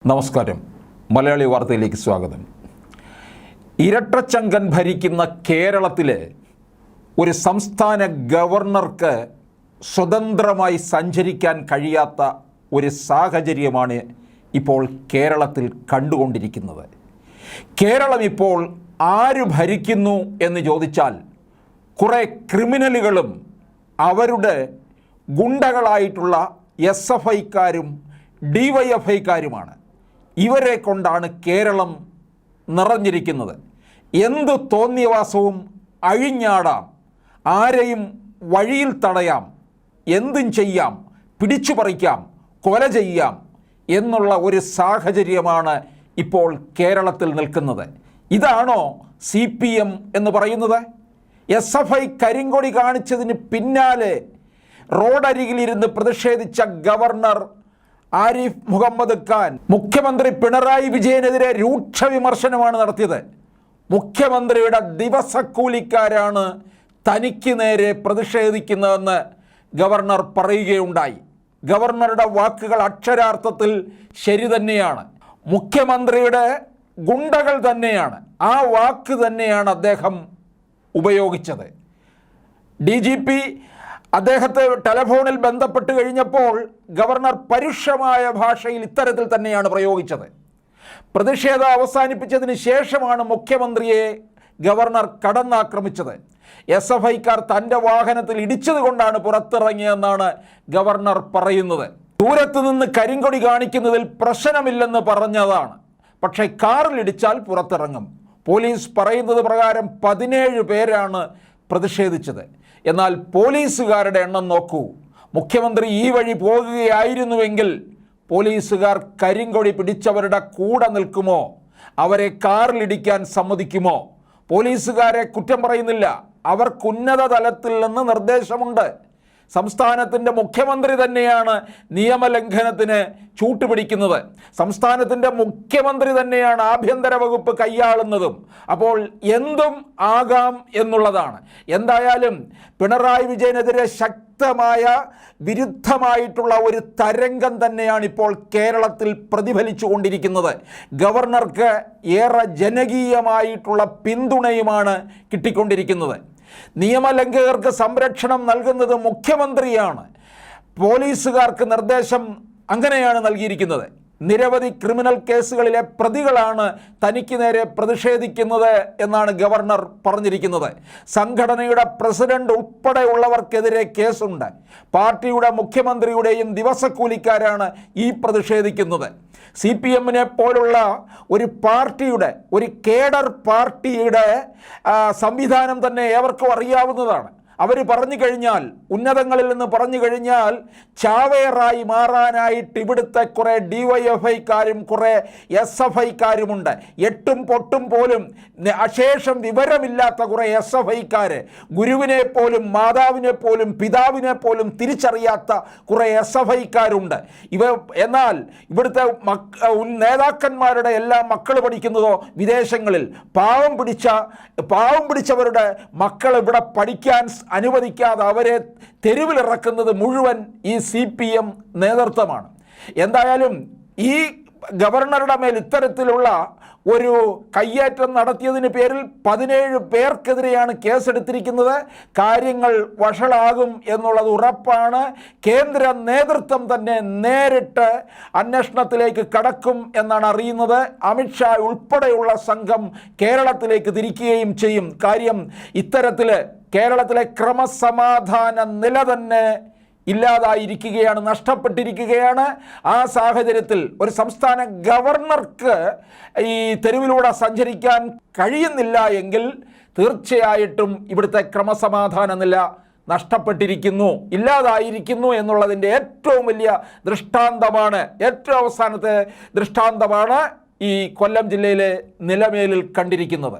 നമസ്കാരം. മലയാളി വാർത്തയിലേക്ക് സ്വാഗതം. ഇരട്ടച്ചങ്കൻ ഭരിക്കുന്ന കേരളത്തിലെ ഒരു സംസ്ഥാന ഗവർണർക്ക് സ്വതന്ത്രമായി സഞ്ചരിക്കാൻ കഴിയാത്ത ഒരു സാഹചര്യമാണ് ഇപ്പോൾ കേരളത്തിൽ കണ്ടുകൊണ്ടിരിക്കുന്നത്. കേരളം ഇപ്പോൾ ആര് ഭരിക്കുന്നു എന്ന് ചോദിച്ചാൽ കുറേ ക്രിമിനലുകളും അവരുടെ ഗുണ്ടകളായിട്ടുള്ള SFIക്കാരും DYFIക്കാരുമാണ്. ഇവരെ കൊണ്ടാണ് കേരളം നിറഞ്ഞിരിക്കുന്നത്. എന്ത് തോന്നിയവാസവും അഴിഞ്ഞാടാം, ആരെയും വഴിയിൽ തടയാം, എന്തും ചെയ്യാം, പിടിച്ചു പറിക്കാം, കൊല ചെയ്യാം എന്നുള്ള ഒരു സാഹചര്യമാണ് ഇപ്പോൾ കേരളത്തിൽ നിൽക്കുന്നത്. ഇതാണോ CPM എന്ന് പറയുന്നത്? SFI കരിങ്കൊടി കാണിച്ചതിന് പിന്നാലെ റോഡരികിലിരുന്ന് പ്രതിഷേധിച്ച ഗവർണർ ആരിഫ് മുഹമ്മദ് ഖാൻ മുഖ്യമന്ത്രി പിണറായി വിജയനെതിരെ രൂക്ഷ വിമർശനമാണ് നടത്തിയത്. മുഖ്യമന്ത്രിയുടെ ദിവസക്കൂലിക്കാരാണ് തനിക്ക് നേരെ പ്രതിഷേധിക്കുന്നതെന്ന് ഗവർണർ പറയുകയുണ്ടായി. ഗവർണറുടെ വാക്കുകൾ അക്ഷരാർത്ഥത്തിൽ ശരി തന്നെയാണ്. മുഖ്യമന്ത്രിയുടെ ഗുണ്ടകൾ തന്നെയാണ്, ആ വാക്ക് തന്നെയാണ് അദ്ദേഹം ഉപയോഗിച്ചത്. DGP അദ്ദേഹത്തെ ടെലഫോണിൽ ബന്ധപ്പെട്ട് കഴിഞ്ഞപ്പോൾ ഗവർണർ പരുഷമായ ഭാഷയിൽ ഇത്തരത്തിൽ തന്നെയാണ് പ്രയോഗിച്ചത്. പ്രതിഷേധം അവസാനിപ്പിച്ചതിന് ശേഷമാണ് മുഖ്യമന്ത്രിയെ ഗവർണർ കടന്നാക്രമിച്ചത്. SFIക്കാർ തൻ്റെ വാഹനത്തിൽ ഇടിച്ചത് കൊണ്ടാണ് പുറത്തിറങ്ങിയെന്നാണ് ഗവർണർ പറയുന്നത്. ദൂരത്ത് നിന്ന് കരിങ്കൊടി കാണിക്കുന്നതിൽ പ്രശ്നമില്ലെന്ന് പറഞ്ഞതാണ്, പക്ഷേ കാറിലിടിച്ചാൽ പുറത്തിറങ്ങും. പോലീസ് പറയുന്നത് പ്രകാരം 17 പേരാണ് പ്രതിഷേധിച്ചത്. എന്നാൽ പോലീസുകാരുടെ എണ്ണം നോക്കൂ. മുഖ്യമന്ത്രി ഈ വഴി പോകുകയായിരുന്നുവെങ്കിൽ പോലീസുകാർ കരിങ്കൊടി പിടിച്ചവരുടെ കൂടെ നിൽക്കുമോ? അവരെ കാറിലിടിക്കാൻ സമ്മതിക്കുമോ? പോലീസുകാരെ കുറ്റം പറയുന്നില്ല, അവർക്ക് ഉന്നത തലത്തിൽ നിന്ന് നിർദ്ദേശമുണ്ട്. സംസ്ഥാനത്തിൻ്റെ മുഖ്യമന്ത്രി തന്നെയാണ് നിയമലംഘനത്തിന് ചൂട്ടുപിടിക്കുന്നത്. സംസ്ഥാനത്തിൻ്റെ മുഖ്യമന്ത്രി തന്നെയാണ് ആഭ്യന്തര വകുപ്പ് കൈയാളുന്നതും. അപ്പോൾ എന്തും ആകാം എന്നുള്ളതാണ്. എന്തായാലും പിണറായി വിജയനെതിരെ ശക്തമായ വിരുദ്ധമായിട്ടുള്ള ഒരു തരംഗം തന്നെയാണ് ഇപ്പോൾ കേരളത്തിൽ പ്രതിഫലിച്ചു കൊണ്ടിരിക്കുന്നത്. ഗവർണർക്ക് ഏറെ ജനകീയമായിട്ടുള്ള പിന്തുണയുമാണ് കിട്ടിക്കൊണ്ടിരിക്കുന്നത്. നിയമലംഘകർക്ക് സംരക്ഷണം നൽകുന്നത് മുഖ്യമന്ത്രിയാണ്. പോലീസുകാർക്ക് നിർദ്ദേശം അങ്ങനെയാണ് നൽകിയിരിക്കുന്നത്. നിരവധി ക്രിമിനൽ കേസുകളിലെ പ്രതികളാണ് തനിക്ക് നേരെ പ്രതിഷേധിക്കുന്നത് എന്നാണ് ഗവർണർ പറഞ്ഞിരിക്കുന്നത്. സംഘടനയുടെ പ്രസിഡന്റ് ഉൾപ്പെടെയുള്ളവർക്കെതിരെ കേസുണ്ട്. പാർട്ടിയുടെ മുഖ്യമന്ത്രിയുടെയും ദിവസക്കൂലിക്കാരാണ് ഈ പ്രതിഷേധിക്കുന്നത്. CPMനെ പോലുള്ള ഒരു പാർട്ടിയുടെ, ഒരു കേഡർ പാർട്ടിയുടെ സംവിധാനം തന്നെ ഏവർക്കും അറിയാവുന്നതാണ്. അവർ പറഞ്ഞു കഴിഞ്ഞാൽ, ഉന്നതങ്ങളിൽ നിന്ന് പറഞ്ഞു കഴിഞ്ഞാൽ ചാവേറായി മാറാനായിട്ട് ഇവിടുത്തെ കുറേ DYFIക്കാരും കുറേ SFIക്കാരുമുണ്ട്. എട്ടും പൊട്ടും പോലും അശേഷം വിവരമില്ലാത്ത കുറേ SFIക്കാർ, ഗുരുവിനെ പോലും മാതാവിനെ പോലും പിതാവിനെ പോലും തിരിച്ചറിയാത്ത കുറേ SFIക്കാരുണ്ട്. എന്നാൽ ഇവിടുത്തെ നേതാക്കന്മാരുടെ എല്ലാ മക്കൾ പഠിക്കുന്നതോ വിദേശങ്ങളിൽ. പാവം പിടിച്ചവരുടെ മക്കൾ ഇവിടെ പഠിക്കാൻ അനുവദിക്കാതെ അവരെ തെരുവിലിറക്കുന്നത് മുഴുവൻ ഈ CPM നേതൃത്വമാണ്. എന്തായാലും ഈ ഗവർണറുടെ മേൽ ഇത്തരത്തിലുള്ള ഒരു കയ്യേറ്റം നടത്തിയതിന് പേരിൽ 17 പേർക്കെതിരെയാണ് കേസെടുത്തിരിക്കുന്നത്. കാര്യങ്ങൾ വഷളാകും എന്നുള്ളത് ഉറപ്പാണ്. കേന്ദ്ര നേതൃത്വം തന്നെ നേരിട്ട് അന്വേഷണത്തിലേക്ക് കടക്കും എന്നാണ് അറിയുന്നത്. അമിത്ഷാ ഉൾപ്പെടെയുള്ള സംഘം കേരളത്തിലേക്ക് തിരിക്കുകയും ചെയ്യും. കാര്യം ഇത്തരത്തിൽ കേരളത്തിലെ ക്രമസമാധാന നില തന്നെ ഇല്ലാതായിരിക്കുകയാണ്, നഷ്ടപ്പെട്ടിരിക്കുകയാണ്. ആ സാഹചര്യത്തിൽ ഒരു സംസ്ഥാന ഗവർണർക്ക് ഈ തെരുവിലൂടെ സഞ്ചരിക്കാൻ കഴിയുന്നില്ല എങ്കിൽ തീർച്ചയായിട്ടും ഇവിടുത്തെ ക്രമസമാധാന നില നഷ്ടപ്പെട്ടിരിക്കുന്നു, ഇല്ലാതായിരിക്കുന്നു എന്നുള്ളതിൻ്റെ ഏറ്റവും വലിയ ദൃഷ്ടാന്തമാണ്, ഏറ്റവും അവസാനത്തെ ദൃഷ്ടാന്തമാണ് ഈ കൊല്ലം ജില്ലയിലെ നിലമേലിൽ കണ്ടിരിക്കുന്നത്.